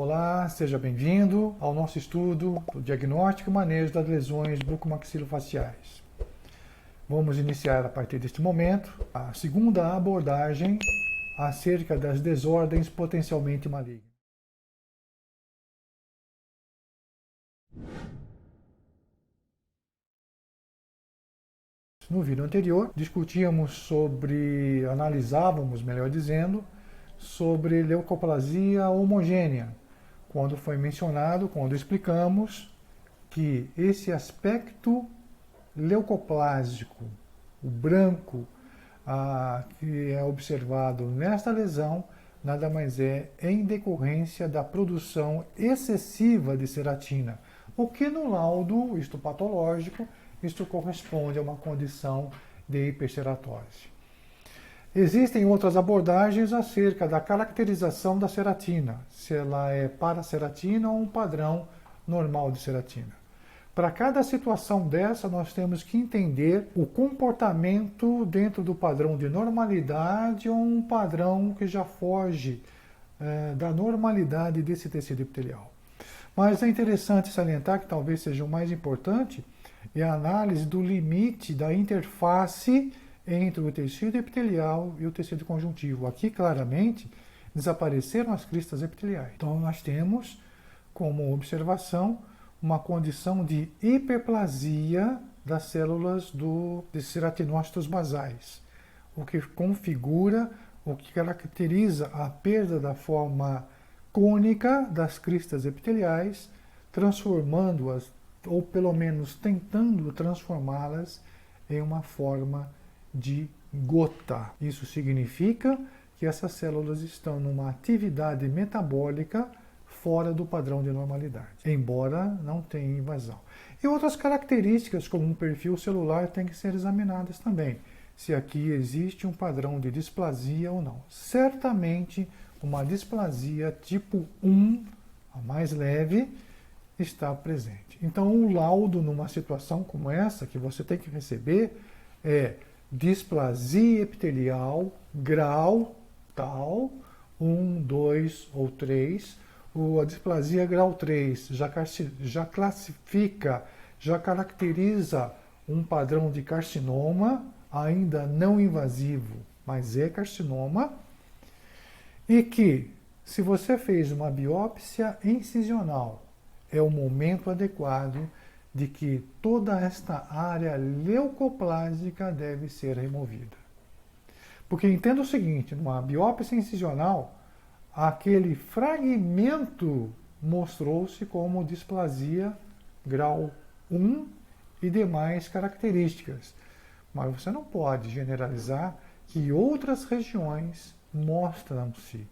Olá, seja bem-vindo ao nosso estudo do diagnóstico e manejo das lesões bucomaxilofaciais. Vamos iniciar a partir deste momento a segunda abordagem acerca das desordens potencialmente malignas. No vídeo anterior, analisávamos, melhor dizendo, sobre leucoplasia homogênea, quando explicamos que esse aspecto leucoplásico, o branco, que é observado nesta lesão, nada mais é em decorrência da produção excessiva de ceratina, o que no laudo histopatológico, isto corresponde a uma condição de hiperceratose. Existem outras abordagens acerca da caracterização da ceratina, se ela é paraceratina ou um padrão normal de ceratina. Para cada situação dessa, nós temos que entender o comportamento dentro do padrão de normalidade ou um padrão que já foge da normalidade desse tecido epitelial. Mas é interessante salientar que talvez seja o mais importante é a análise do limite da interface entre o tecido epitelial e o tecido conjuntivo. Aqui, claramente, desapareceram as cristas epiteliais. Então, nós temos como observação uma condição de hiperplasia das células dos ceratinócitos basais, o que configura, o que caracteriza a perda da forma cônica das cristas epiteliais, transformando-as, ou pelo menos tentando transformá-las em uma forma de gota. Isso significa que essas células estão numa atividade metabólica fora do padrão de normalidade, embora não tenha invasão. E outras características, como um perfil celular, têm que ser examinadas também, se aqui existe um padrão de displasia ou não. Certamente, uma displasia tipo 1, a mais leve, está presente. Então, um laudo numa situação como essa, que você tem que receber, é displasia epitelial, grau tal, 1, 2 ou 3, a displasia grau 3 já classifica, já caracteriza um padrão de carcinoma, ainda não invasivo, mas é carcinoma, e que, se você fez uma biópsia incisional, é o momento adequado de que toda esta área leucoplásica deve ser removida. Porque entenda o seguinte, numa biópsia incisional, aquele fragmento mostrou-se como displasia grau 1 e demais características. Mas você não pode generalizar que outras regiões mostram-se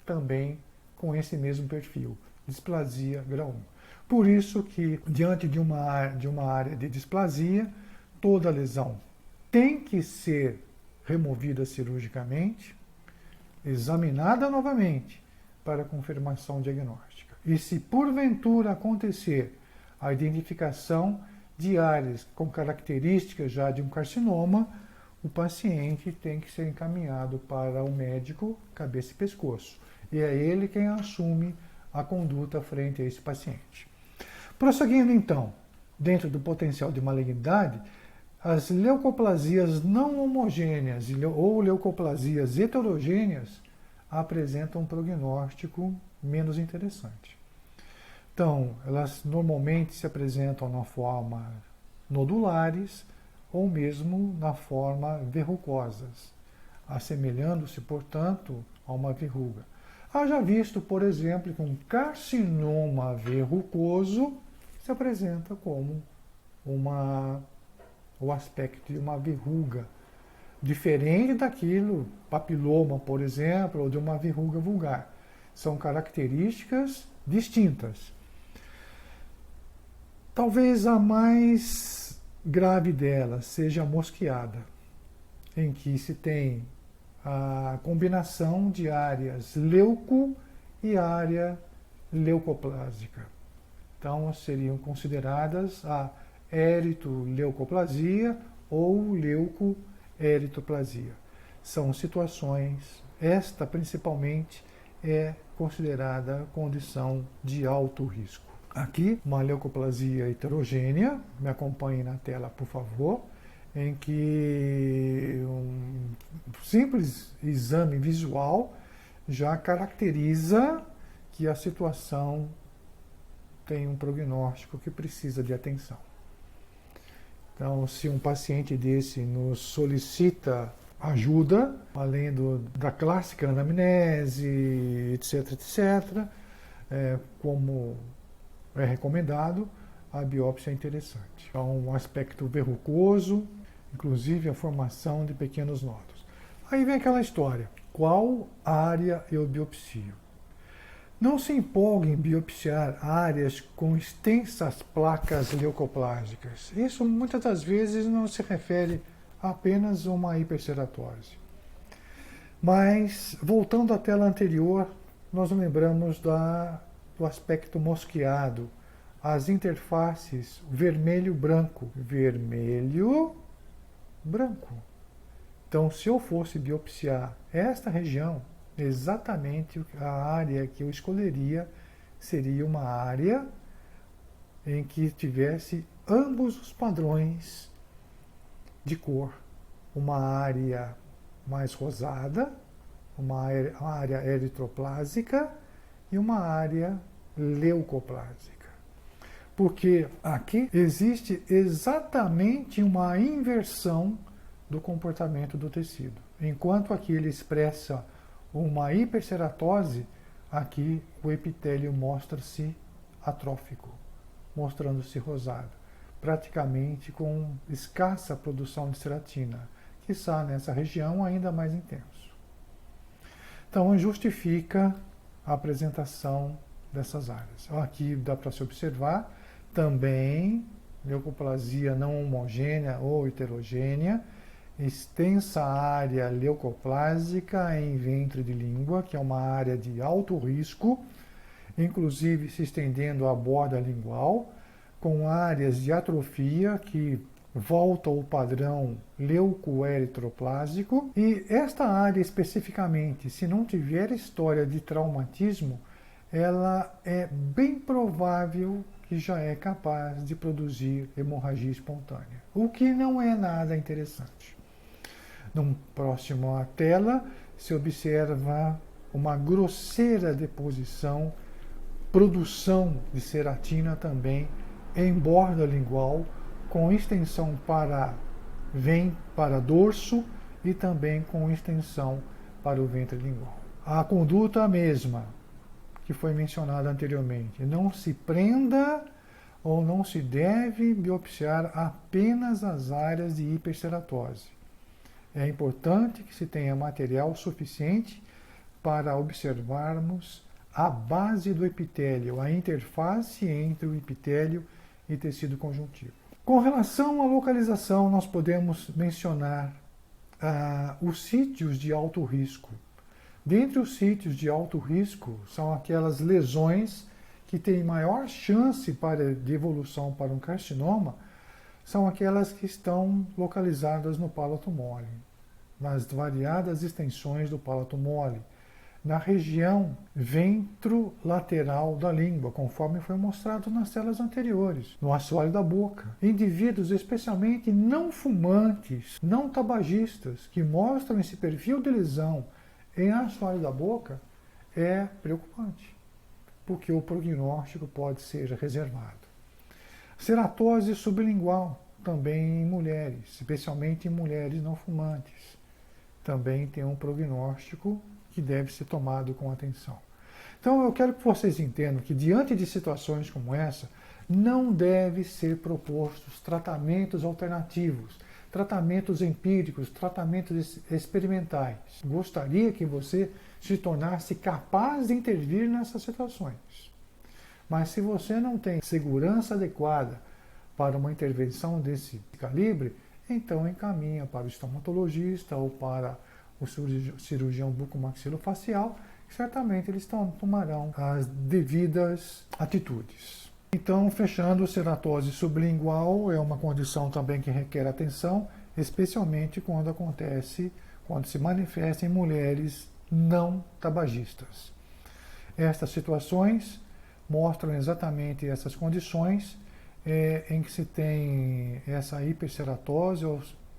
também com esse mesmo perfil, displasia grau 1. Por isso que, diante de uma área de displasia, toda lesão tem que ser removida cirurgicamente, examinada novamente para confirmação diagnóstica. E se porventura acontecer a identificação de áreas com características já de um carcinoma, o paciente tem que ser encaminhado para o médico cabeça e pescoço. E é ele quem assume a conduta frente a esse paciente. Prosseguindo então, dentro do potencial de malignidade, as leucoplasias não homogêneas ou leucoplasias heterogêneas apresentam um prognóstico menos interessante. Então, elas normalmente se apresentam na forma nodulares ou mesmo na forma verrucosas, assemelhando-se, portanto, a uma verruga. Haja visto, por exemplo, que um carcinoma verrucoso se apresenta como o aspecto de uma verruga, diferente daquilo, papiloma, por exemplo, ou de uma verruga vulgar. São características distintas. Talvez a mais grave delas seja a mosqueada, em que se tem a combinação de áreas leuco e área leucoplásica. Então, seriam consideradas a eritroleucoplasia ou leucoeritoplasia. São situações, esta principalmente é considerada condição de alto risco. Aqui, uma leucoplasia heterogênea, me acompanhe na tela, por favor, em que um simples exame visual já caracteriza que a situação tem um prognóstico que precisa de atenção. Então, se um paciente desse nos solicita ajuda, além da clássica anamnese, etc., etc., como é recomendado, a biópsia é interessante. Então, um aspecto verrucoso, inclusive a formação de pequenos nódulos. Aí vem aquela história, qual área eu biopsio? Não se empolgue em biopsiar áreas com extensas placas leucoplásicas. Isso muitas das vezes não se refere a apenas uma hiperceratose. Mas, voltando à tela anterior, nós lembramos do aspecto mosqueado, as interfaces vermelho-branco. Vermelho-branco. Então, se eu fosse biopsiar esta região, exatamente a área que eu escolheria seria uma área em que tivesse ambos os padrões de cor. Uma área mais rosada, uma área eritroplásica e uma área leucoplásica. Porque aqui existe exatamente uma inversão do comportamento do tecido. Enquanto aqui ele expressa uma hiperceratose, aqui o epitélio mostra-se atrófico, mostrando-se rosado, praticamente com escassa produção de ceratina, que está nessa região ainda mais intenso. Então, justifica a apresentação dessas áreas. Aqui dá para se observar também leucoplasia não homogênea ou heterogênea, extensa área leucoplásica em ventre de língua, que é uma área de alto risco, inclusive se estendendo à borda lingual, com áreas de atrofia que voltam ao padrão leucoeritroplásico. E esta área especificamente, se não tiver história de traumatismo, ela é bem provável que já é capaz de produzir hemorragia espontânea, o que não é nada interessante. No próximo à tela, se observa uma grosseira deposição, produção de ceratina também em borda lingual, com extensão para dorso e também com extensão para o ventre lingual. A conduta mesma, que foi mencionada anteriormente, não se prenda ou não se deve biopsiar apenas as áreas de hiperceratose. É importante que se tenha material suficiente para observarmos a base do epitélio, a interface entre o epitélio e tecido conjuntivo. Com relação à localização, nós podemos mencionar os sítios de alto risco. Dentre os sítios de alto risco, são aquelas lesões que têm maior chance de evolução para um carcinoma, são aquelas que estão localizadas no palato mole, nas variadas extensões do palato mole, na região ventrolateral da língua, conforme foi mostrado nas telas anteriores, no assoalho da boca. Indivíduos especialmente não fumantes, não tabagistas, que mostram esse perfil de lesão em assoalho da boca, é preocupante, porque o prognóstico pode ser reservado. Ceratose sublingual, também em mulheres, especialmente em mulheres não fumantes, também tem um prognóstico que deve ser tomado com atenção. Então eu quero que vocês entendam que diante de situações como essa, não deve ser propostos tratamentos alternativos, tratamentos empíricos, tratamentos experimentais. Gostaria que você se tornasse capaz de intervir nessas situações. Mas se você não tem segurança adequada para uma intervenção desse calibre, então encaminha para o estomatologista ou para o cirurgião bucomaxilofacial, que certamente eles tomarão as devidas atitudes. Então, fechando, ceratose sublingual é uma condição também que requer atenção, especialmente quando se manifesta em mulheres não tabagistas. Estas situações mostram exatamente essas condições em que se tem essa hiperceratose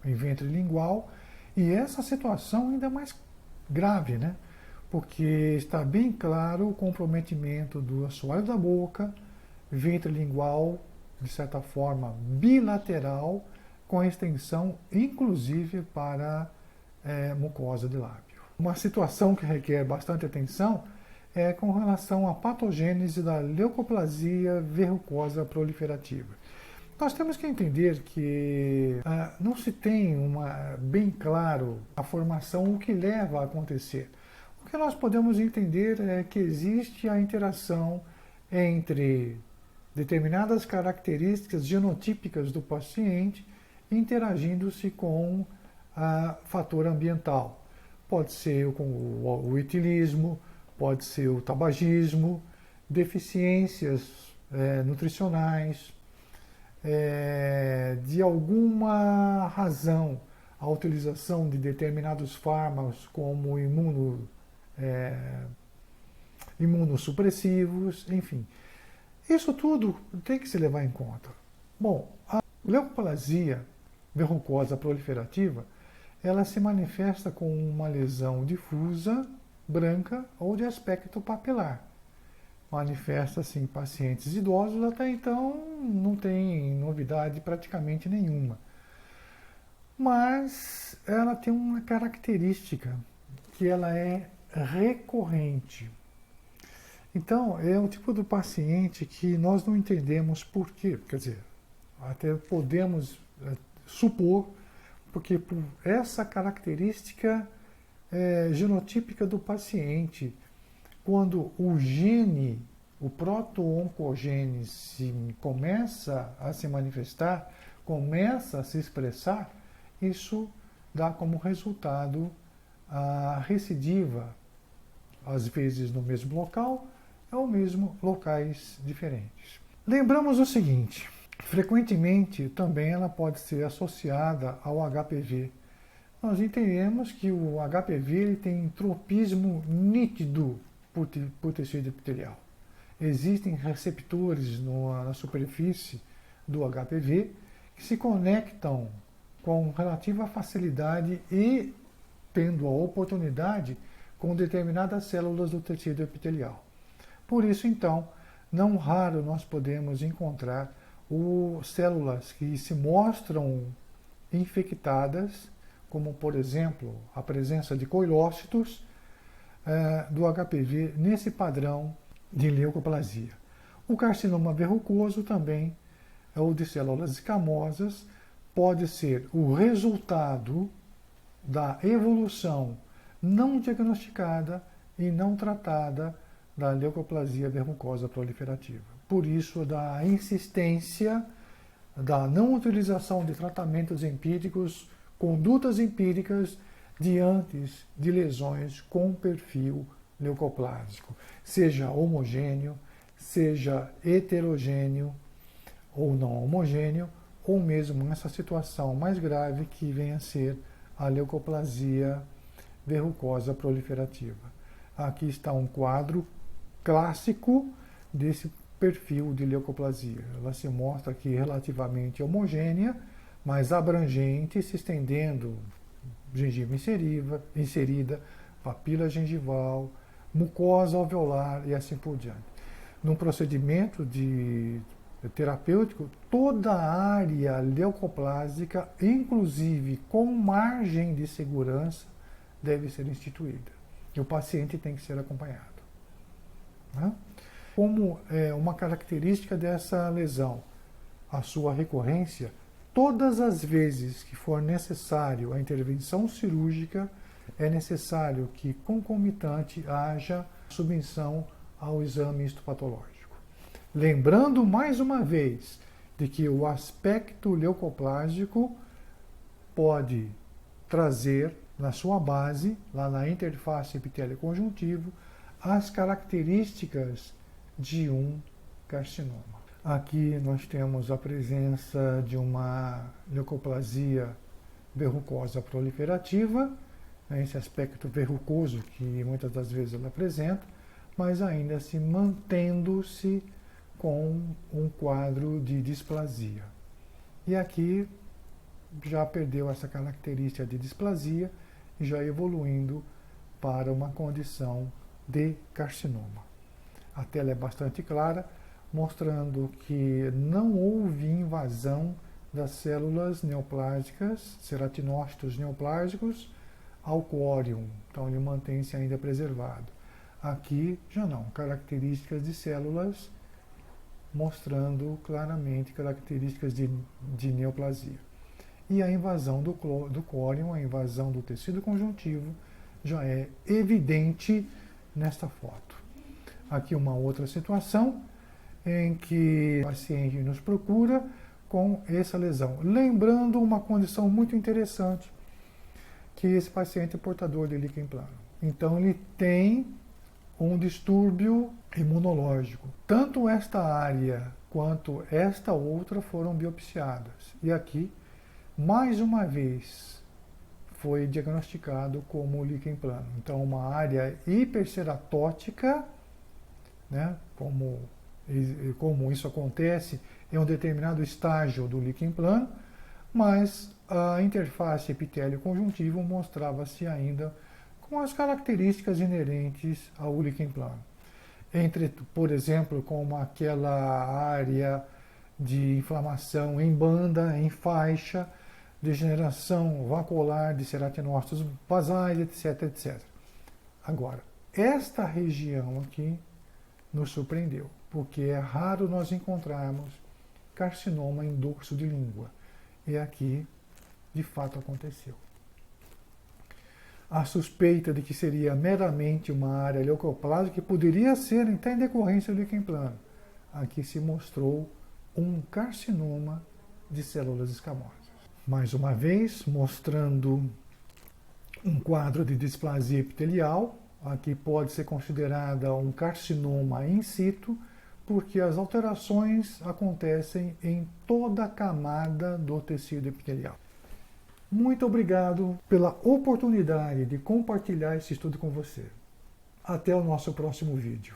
em ventre lingual, e essa situação ainda mais grave, né? Porque está bem claro o comprometimento do assoalho da boca, ventre lingual, de certa forma bilateral, com extensão inclusive para mucosa de lábio. Uma situação que requer bastante atenção é com relação à patogênese da leucoplasia verrucosa proliferativa. Nós temos que entender que não se tem bem claro a formação, o que leva a acontecer. O que nós podemos entender é que existe a interação entre determinadas características genotípicas do paciente interagindo-se com fator ambiental. Pode ser com o etilismo, pode ser o tabagismo, deficiências nutricionais, de alguma razão, a utilização de determinados fármacos como imunossupressivos, enfim. Isso tudo tem que se levar em conta. Bom, a leucoplasia verrucosa proliferativa, ela se manifesta com uma lesão difusa, branca ou de aspecto papilar. Manifesta-se em pacientes idosos, até então não tem novidade praticamente nenhuma. Mas ela tem uma característica, que ela é recorrente. Então, é o tipo do paciente que nós não entendemos por quê. Quer dizer, até podemos supor, porque por essa característica genotípica do paciente, quando o gene, o proto-oncogene começa a se manifestar, começa a se expressar, isso dá como resultado a recidiva, às vezes no mesmo local, ou mesmo locais diferentes. Lembramos o seguinte, frequentemente também ela pode ser associada ao HPV. Nós entendemos que o HPV ele tem tropismo nítido por tecido epitelial. Existem receptores na superfície do HPV que se conectam com relativa facilidade e tendo a oportunidade com determinadas células do tecido epitelial. Por isso, então, não raro nós podemos encontrar células que se mostram infectadas, como, por exemplo, a presença de coilócitos do HPV nesse padrão de leucoplasia. O carcinoma verrucoso também, ou de células escamosas, pode ser o resultado da evolução não diagnosticada e não tratada da leucoplasia verrucosa proliferativa. Por isso, da insistência da não utilização de tratamentos empíricos, condutas empíricas diante de lesões com perfil leucoplásico, seja homogêneo, seja heterogêneo ou não homogêneo, ou mesmo nessa situação mais grave que venha a ser a leucoplasia verrucosa proliferativa. Aqui está um quadro clássico desse perfil de leucoplasia. Ela se mostra aqui relativamente homogênea, mas abrangente, se estendendo gengiva inserida, papila gengival, mucosa alveolar e assim por diante. Num procedimento terapêutico, toda a área leucoplásica, inclusive com margem de segurança, deve ser instituída. E o paciente tem que ser acompanhado. Né? Como uma característica dessa lesão, a sua recorrência, todas as vezes que for necessário a intervenção cirúrgica, é necessário que concomitante haja submissão ao exame histopatológico. Lembrando mais uma vez de que o aspecto leucoplásico pode trazer na sua base, lá na interface epitélio-conjuntivo, as características de um carcinoma. Aqui nós temos a presença de uma leucoplasia verrucosa proliferativa, esse aspecto verrucoso que muitas das vezes ela apresenta, mas ainda assim mantendo-se com um quadro de displasia. E aqui já perdeu essa característica de displasia e já evoluindo para uma condição de carcinoma. A tela é bastante clara, mostrando que não houve invasão das células neoplásicas, ceratinócitos neoplásicos, ao quórium, então ele mantém-se ainda preservado. Aqui já não, características de células mostrando claramente características de neoplasia. E a invasão do quórium, a invasão do tecido conjuntivo, já é evidente nesta foto. Aqui uma outra situação em que o paciente nos procura com essa lesão. Lembrando uma condição muito interessante, que esse paciente é portador de líquen plano. Então ele tem um distúrbio imunológico. Tanto esta área quanto esta outra foram biopsiadas. E aqui, mais uma vez, foi diagnosticado como líquen plano. Então, uma área hiperceratótica, né, como isso acontece em um determinado estágio do líquen plano, mas a interface epitélio-conjuntivo mostrava-se ainda com as características inerentes ao líquen plano. Entre, por exemplo, como aquela área de inflamação em banda, em faixa, degeneração vacuolar de ceratinócitos basais, etc, etc. Agora, esta região aqui nos surpreendeu, porque é raro nós encontrarmos carcinoma em dorso de língua. E aqui, de fato, aconteceu. A suspeita de que seria meramente uma área leucoplásica, que poderia ser até em decorrência do líquen plano. Aqui se mostrou um carcinoma de células escamosas. Mais uma vez, mostrando um quadro de displasia epitelial. Aqui pode ser considerada um carcinoma in situ, porque as alterações acontecem em toda a camada do tecido epitelial. Muito obrigado pela oportunidade de compartilhar esse estudo com você. Até o nosso próximo vídeo.